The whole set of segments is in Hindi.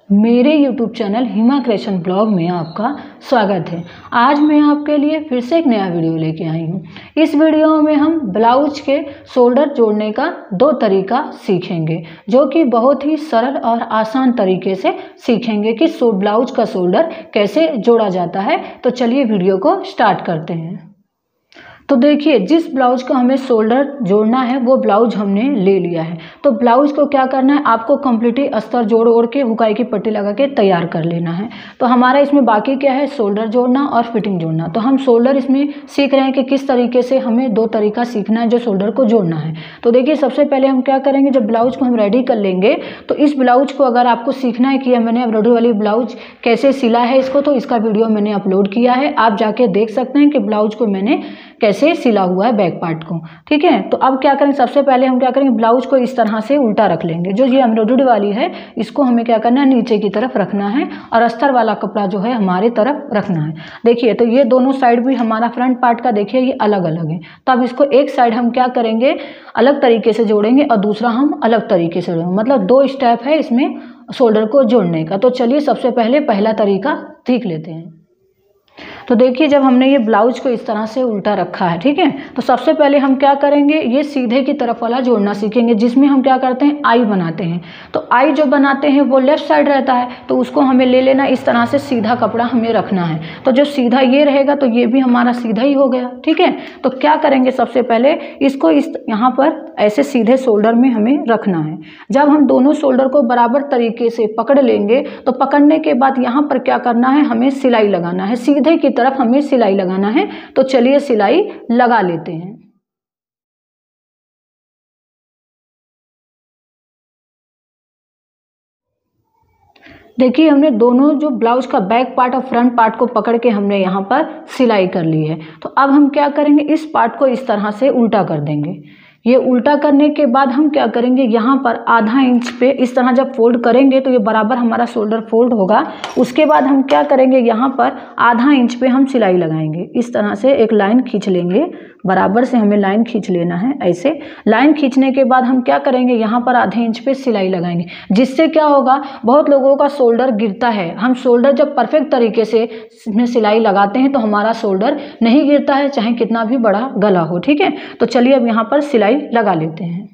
मेरे YouTube चैनल हिमा क्रिएशन ब्लॉग में आपका स्वागत है। आज मैं आपके लिए फिर से एक नया वीडियो लेके आई हूँ। इस वीडियो में हम ब्लाउज के शोल्डर जोड़ने का दो तरीका सीखेंगे, जो कि बहुत ही सरल और आसान तरीके से सीखेंगे कि ब्लाउज का शोल्डर कैसे जोड़ा जाता है। तो चलिए वीडियो को स्टार्ट करते हैं। तो देखिए, जिस ब्लाउज का हमें शोल्डर जोड़ना है वो ब्लाउज हमने ले लिया है। तो ब्लाउज को क्या करना है, आपको कंप्लीटली अस्तर जोड़ ओढ़ के हुकाई की पट्टी लगा के तैयार कर लेना है। तो हमारा इसमें बाकी क्या है, शोल्डर जोड़ना और फिटिंग जोड़ना। तो हम शोल्डर इसमें सीख रहे हैं कि किस तरीके से हमें दो तरीका सीखना है जो शोल्डर को जोड़ना है। तो देखिए, सबसे पहले हम क्या करेंगे, जब ब्लाउज को हम रेडी कर लेंगे तो इस ब्लाउज को अगर आपको सीखना है कि मैंने एम्ब्रॉयडरी वाली ब्लाउज कैसे सिला है इसको, तो इसका वीडियो मैंने अपलोड किया है, आप जाके देख सकते हैं कि ब्लाउज को मैंने कैसे सिला हुआ है बैक पार्ट को। ठीक है, तो अब क्या करेंगे, सबसे पहले हम क्या करेंगे, ब्लाउज को इस तरह से उल्टा रख लेंगे। जो ये एम्ब्रॉयडरी वाली है इसको हमें क्या करना है, नीचे की तरफ रखना है और अस्तर वाला कपड़ा जो है हमारी तरफ रखना है। देखिए, तो ये दोनों साइड भी हमारा फ्रंट पार्ट का देखिए ये अलग अलग है। तो अब इसको एक साइड हम क्या करेंगे, अलग तरीके से जोड़ेंगे और दूसरा हम अलग तरीके से जोड़ेंगे। मतलब दो स्टेप है इसमें शोल्डर को जोड़ने का। तो चलिए सबसे पहले पहला तरीका सीख लेते हैं। तो देखिए, जब हमने ये ब्लाउज को इस तरह से उल्टा रखा है, ठीक है, तो सबसे पहले हम क्या करेंगे, ये सीधे की तरफ वाला जोड़ना सीखेंगे, जिसमें हम क्या करते हैं, आई बनाते हैं। तो आई जो बनाते हैं वो लेफ्ट साइड रहता है, तो उसको हमें ले लेना, इस तरह से सीधा कपड़ा हमें रखना है। तो जो सीधा ये रहेगा तो ये भी हमारा सीधा ही हो गया। ठीक है, तो क्या करेंगे, सबसे पहले इसको इस यहाँ पर ऐसे सीधे शोल्डर में हमें रखना है। जब हम दोनों शोल्डर को बराबर तरीके से पकड़ लेंगे तो पकड़ने के बाद यहाँ पर क्या करना है, हमें सिलाई लगाना है, सीधे की तरफ हमें सिलाई लगाना है। तो चलिए सिलाई लगा लेते हैं। देखिए, हमने दोनों जो ब्लाउज का बैक पार्ट और फ्रंट पार्ट को पकड़ के हमने यहाँ पर सिलाई कर ली है। तो अब हम क्या करेंगे, इस पार्ट को इस तरह से उल्टा कर देंगे। ये उल्टा करने के बाद हम क्या करेंगे, यहाँ पर आधा इंच पे इस तरह जब फोल्ड करेंगे तो ये बराबर हमारा शोल्डर फोल्ड होगा। उसके बाद हम क्या करेंगे, यहाँ पर आधा इंच पे हम सिलाई लगाएंगे। इस तरह से एक लाइन खींच लेंगे, बराबर से हमें लाइन खींच लेना है। ऐसे लाइन खींचने के बाद हम क्या करेंगे, यहाँ पर आधे इंच पे सिलाई लगाएंगे। जिससे क्या होगा, बहुत लोगों का शोल्डर गिरता है। हम शोल्डर जब परफेक्ट तरीके से इसमें सिलाई लगाते हैं तो हमारा शोल्डर नहीं गिरता है, चाहे कितना भी बड़ा गला हो। ठीक है, तो चलिए अब यहाँ पर सिलाई लगा लेते हैं।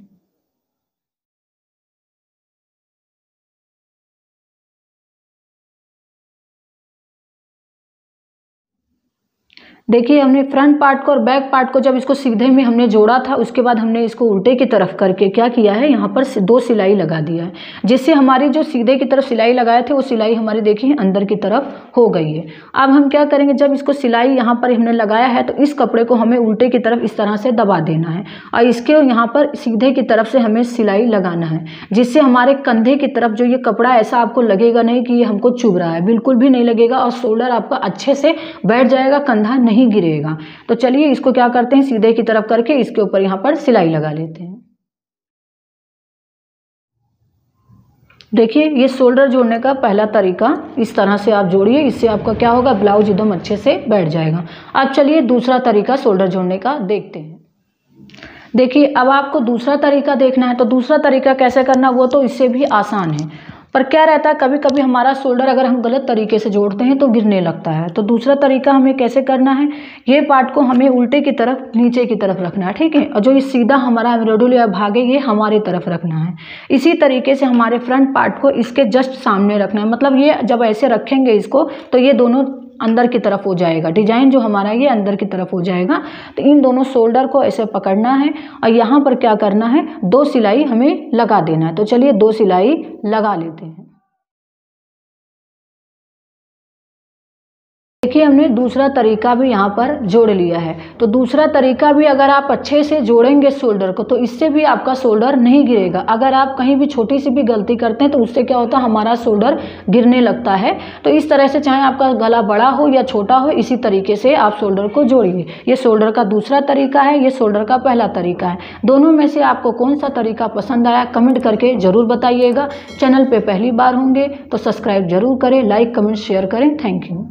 देखिए, हमने फ्रंट पार्ट को और बैक पार्ट को जब इसको सीधे में हमने जोड़ा था, उसके बाद हमने इसको उल्टे की तरफ करके क्या किया है, यहाँ पर दो सिलाई लगा दिया है, जिससे हमारी जो सीधे की तरफ सिलाई लगाए थे वो सिलाई हमारी देखिए अंदर की तरफ हो गई है। अब हम क्या करेंगे, जब इसको सिलाई यहाँ पर हमने लगाया है तो इस कपड़े को हमें उल्टे की तरफ इस तरह से दबा देना है और इसके यहाँ पर सीधे की तरफ से हमें सिलाई लगाना है, जिससे हमारे कंधे की तरफ जो ये कपड़ा ऐसा आपको लगेगा नहीं कि ये हमको चुभ रहा है, बिल्कुल भी नहीं लगेगा और शोल्डर आपका अच्छे से बैठ जाएगा, कंधा नहीं गिरेगा। तो चलिए इसको क्या करते हैं, सीधे की तरफ करके इसके ऊपर यहाँ पर सिलाई लगा लेते हैं। देखिए, ये शोल्डर जोड़ने का पहला तरीका, इस तरह से आप जोड़िए, इससे आपका क्या होगा, ब्लाउज एकदम अच्छे से बैठ जाएगा। अब चलिए दूसरा तरीका शोल्डर जोड़ने का देखते हैं। देखिए, अब आपको दूसरा तरीका देखना है। तो दूसरा तरीका कैसे करना, वो तो इससे भी आसान है, पर क्या रहता है, कभी कभी हमारा शोल्डर अगर हम गलत तरीके से जोड़ते हैं तो गिरने लगता है। तो दूसरा तरीका हमें कैसे करना है, ये पार्ट को हमें उल्टे की तरफ नीचे की तरफ रखना है। ठीक है, और जो ये सीधा हमारा एम्ब्रॉयडरी या भाग है ये हमारी तरफ रखना है। इसी तरीके से हमारे फ्रंट पार्ट को इसके जस्ट सामने रखना है। मतलब ये जब ऐसे रखेंगे इसको तो ये दोनों अंदर की तरफ हो जाएगा, डिजाइन जो हमारा ये अंदर की तरफ हो जाएगा। तो इन दोनों शोल्डर को ऐसे पकड़ना है और यहाँ पर क्या करना है, दो सिलाई हमें लगा देना है। तो चलिए दो सिलाई लगा लेते हैं। देखिए, हमने दूसरा तरीका भी यहाँ पर जोड़ लिया है। तो दूसरा तरीका भी अगर आप अच्छे से जोड़ेंगे शोल्डर को तो इससे भी आपका शोल्डर नहीं गिरेगा। अगर आप कहीं भी छोटी सी भी गलती करते हैं तो उससे क्या होता है, हमारा शोल्डर गिरने लगता है। तो इस तरह से चाहे आपका गला बड़ा हो या छोटा हो, इसी तरीके से आप शोल्डर को जोड़िए। ये शोल्डर का दूसरा तरीका है, ये शोल्डर का पहला तरीका है। दोनों में से आपको कौन सा तरीका पसंद आया कमेंट करके ज़रूर बताइएगा। चैनल पर पहली बार होंगे तो सब्सक्राइब जरूर करें, लाइक कमेंट शेयर करें। Thank you.